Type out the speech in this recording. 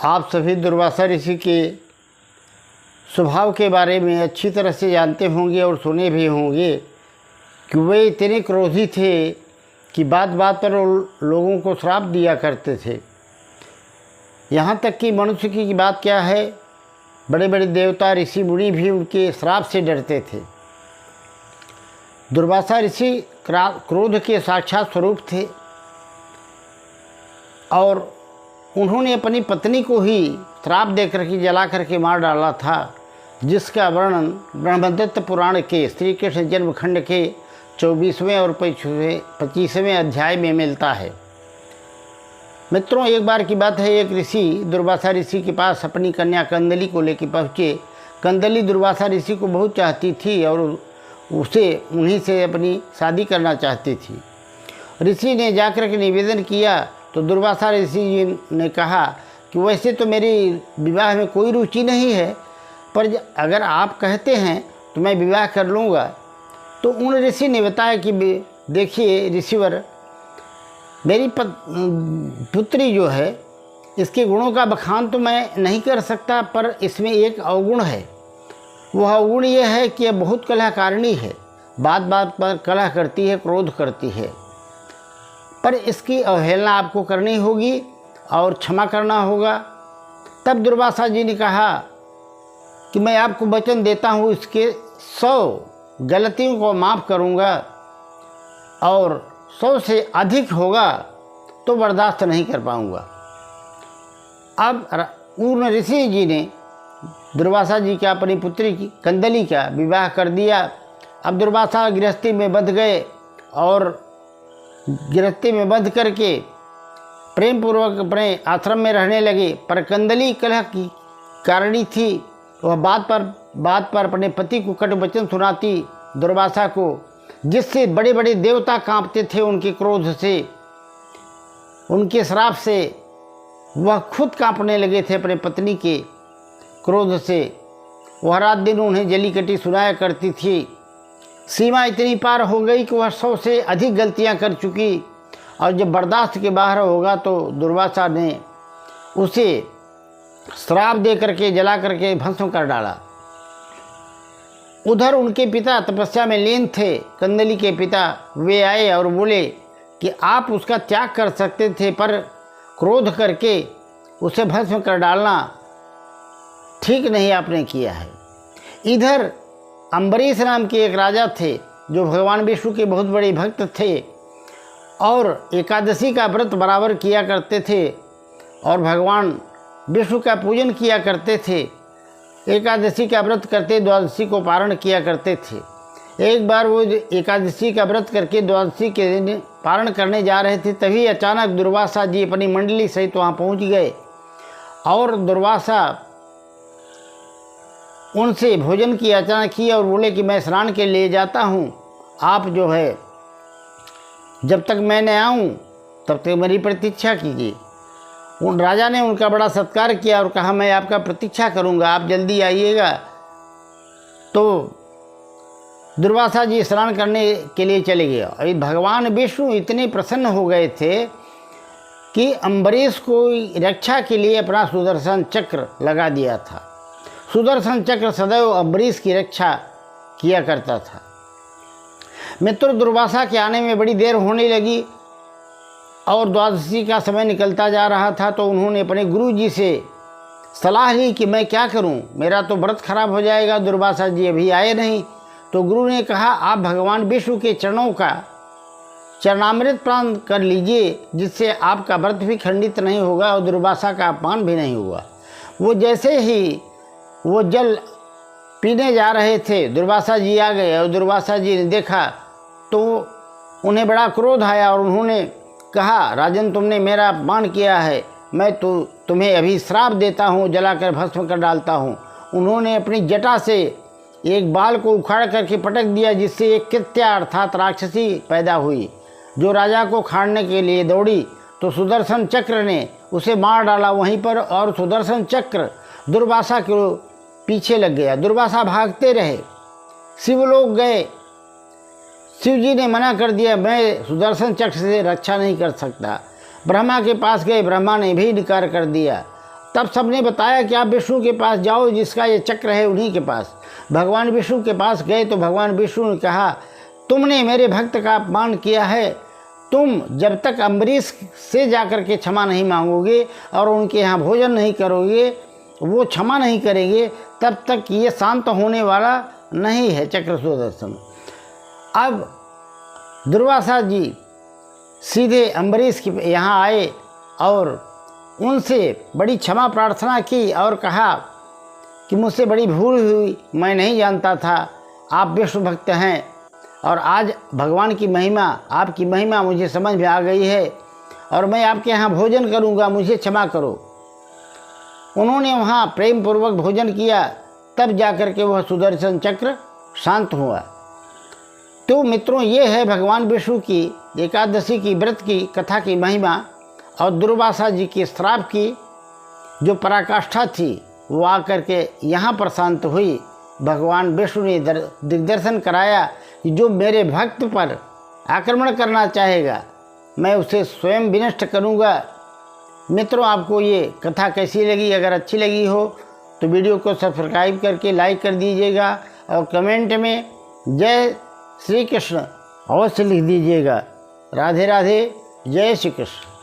आप सभी दुर्वासा ऋषि के स्वभाव के बारे में अच्छी तरह से जानते होंगे और सुने भी होंगे कि वे इतने क्रोधी थे कि बात बात पर लोगों को श्राप दिया करते थे। यहाँ तक कि मनुष्य की बात क्या है, बड़े बड़े देवता ऋषि मुनि भी उनके श्राप से डरते थे। दुर्वासा ऋषि क्रोध के साक्षात स्वरूप थे और उन्होंने अपनी पत्नी को ही श्राप देकर के जला करके मार डाला था, जिसका वर्णन ब्रह्मदत्त पुराण के श्री कृष्ण जन्मखंड के 24वें और 25वें अध्याय में मिलता है। मित्रों, एक बार की बात है, एक ऋषि दुर्वासा ऋषि के पास अपनी कन्या कंदली को लेकर पहुँचे। कंदली दुर्वासा ऋषि को बहुत चाहती थी और उन्हीं से अपनी शादी करना चाहती थी। ऋषि ने जाकर के निवेदन किया तो दुर्वासा ऋषि जी ने कहा कि वैसे तो मेरी विवाह में कोई रुचि नहीं है, पर अगर आप कहते हैं तो मैं विवाह कर लूँगा। तो उन ऋषि ने बताया कि देखिए ऋषिवर, मेरी पुत्री जो है, इसके गुणों का बखान तो मैं नहीं कर सकता, पर इसमें एक अवगुण है। वह अवगुण यह है कि यह बहुत कलहकारिणी है, बात बात पर कलह करती है, क्रोध करती है। पर इसकी अवहेलना आपको करनी होगी और क्षमा करना होगा। तब दुर्वासा जी ने कहा कि मैं आपको वचन देता हूँ, इसके 100 गलतियों को माफ़ करूँगा और 100 से अधिक होगा तो बर्दाश्त नहीं कर पाऊँगा। अब उन ऋषि जी ने दुर्वासा जी का अपनी पुत्री की कंदली का विवाह कर दिया। अब दुर्वासा गृहस्थी में बंध गए और गृहस्थी में बंध करके प्रेम पूर्वक अपने आश्रम में रहने लगे। पर कंदली कलह की कारिणी थी। वह बात पर अपने पति को कटु वचन सुनाती दुर्वासा को, जिससे बड़े बड़े देवता कांपते थे उनके क्रोध से, उनके श्राप से। वह खुद कांपने लगे थे अपने पत्नी के क्रोध से। वह रात दिन उन्हें जली कटी सुनाया करती थी। सीमा इतनी पार हो गई कि वह 100 से अधिक गलतियां कर चुकी और जब बर्दाश्त के बाहर होगा तो दुर्वासा ने उसे श्राप दे करके जला करके भस्म कर डाला। उधर उनके पिता तपस्या में लीन थे। कंदली के पिता वे आए और बोले कि आप उसका त्याग कर सकते थे, पर क्रोध करके उसे भस्म कर डालना ठीक नहीं आपने किया है। इधर अम्बरीश नाम के एक राजा थे जो भगवान विष्णु के बहुत बड़े भक्त थे और एकादशी का व्रत बराबर किया करते थे और भगवान विष्णु का पूजन किया करते थे। एकादशी का व्रत करते द्वादशी को पारण किया करते थे। एक बार वो एकादशी का व्रत करके द्वादशी के दिन पारण करने जा रहे थे, तभी अचानक दुर्वासा जी अपनी मंडली सहित वहाँ पहुँच गए और दुर्वासा उनसे भोजन की याचना की और बोले कि मैं स्नान के लिए जाता हूँ, आप जो है जब तक मैं न आऊँ तब तक मेरी प्रतीक्षा कीजिए। उन राजा ने उनका बड़ा सत्कार किया और कहा मैं आपका प्रतीक्षा करूँगा, आप जल्दी आइएगा। तो दुर्वासा जी स्नान करने के लिए चले गए और भगवान विष्णु इतने प्रसन्न हो गए थे कि अम्बरीश को रक्षा के लिए अपना सुदर्शन चक्र लगा दिया था। सुदर्शन चक्र सदैव अम्बरीश की रक्षा किया करता था। मित्रों, दुर्वासा के आने में बड़ी देर होने लगी और द्वादशी का समय निकलता जा रहा था। तो उन्होंने अपने गुरु जी से सलाह ली कि मैं क्या करूं, मेरा तो व्रत खराब हो जाएगा, दुर्वासा जी अभी आए नहीं। तो गुरु ने कहा आप भगवान विष्णु के चरणों का चरणामृत पान कर लीजिए, जिससे आपका व्रत भी खंडित नहीं होगा और दुर्वासा का अपमान भी नहीं होगा। वो जैसे ही वो जल पीने जा रहे थे, दुर्वासा जी आ गए और दुर्वासा जी ने देखा तो उन्हें बड़ा क्रोध आया और उन्होंने कहा राजन, तुमने मेरा अपमान किया है, मैं तो तुम्हें अभी श्राप देता हूँ, जलाकर भस्म कर डालता हूँ। उन्होंने अपनी जटा से एक बाल को उखाड़ करके पटक दिया, जिससे एक कृत्या अर्थात राक्षसी पैदा हुई जो राजा को खाड़ने के लिए दौड़ी। तो सुदर्शन चक्र ने उसे मार डाला वहीं पर और सुदर्शन चक्र दुर्वासा के पीछे लग गया। दुर्वासा भागते रहे, शिवलोक गए। शिव जी ने मना कर दिया, मैं सुदर्शन चक्र से रक्षा नहीं कर सकता। ब्रह्मा के पास गए, ब्रह्मा ने भी इनकार कर दिया। तब सबने बताया कि आप विष्णु के पास जाओ, जिसका ये चक्र है उन्हीं के पास। भगवान विष्णु के पास गए तो भगवान विष्णु ने कहा, तुमने मेरे भक्त का अपमान किया है, तुम जब तक अम्बरीश से जाकर के क्षमा नहीं मांगोगे और उनके यहाँ भोजन नहीं करोगे, वो क्षमा नहीं करेंगे, तब तक ये शांत होने वाला नहीं है चक्र सुदर्शन। अब दुर्वासा जी सीधे अम्बरीश के यहाँ आए और उनसे बड़ी क्षमा प्रार्थना की और कहा कि मुझसे बड़ी भूल हुई, मैं नहीं जानता था आप विष्णु भक्त हैं और आज भगवान की महिमा, आपकी महिमा मुझे समझ में आ गई है और मैं आपके यहाँ भोजन करूँगा, मुझे क्षमा करो। उन्होंने वहाँ प्रेम पूर्वक भोजन किया, तब जाकर के वह सुदर्शन चक्र शांत हुआ। तो मित्रों, ये है भगवान विष्णु की एकादशी की व्रत की कथा की महिमा और दुर्वासा जी के श्राप की जो पराकाष्ठा थी वो आकर के यहाँ पर शांत हुई। भगवान विष्णु ने दिग्दर्शन कराया कि जो मेरे भक्त पर आक्रमण करना चाहेगा मैं उसे स्वयं विनष्ट करूँगा। मित्रों, आपको ये कथा कैसी लगी? अगर अच्छी लगी हो तो वीडियो को सब्सक्राइब करके लाइक कर दीजिएगा और कमेंट में जय श्री कृष्ण अवश्य लिख दीजिएगा। राधे राधे, जय श्री कृष्ण।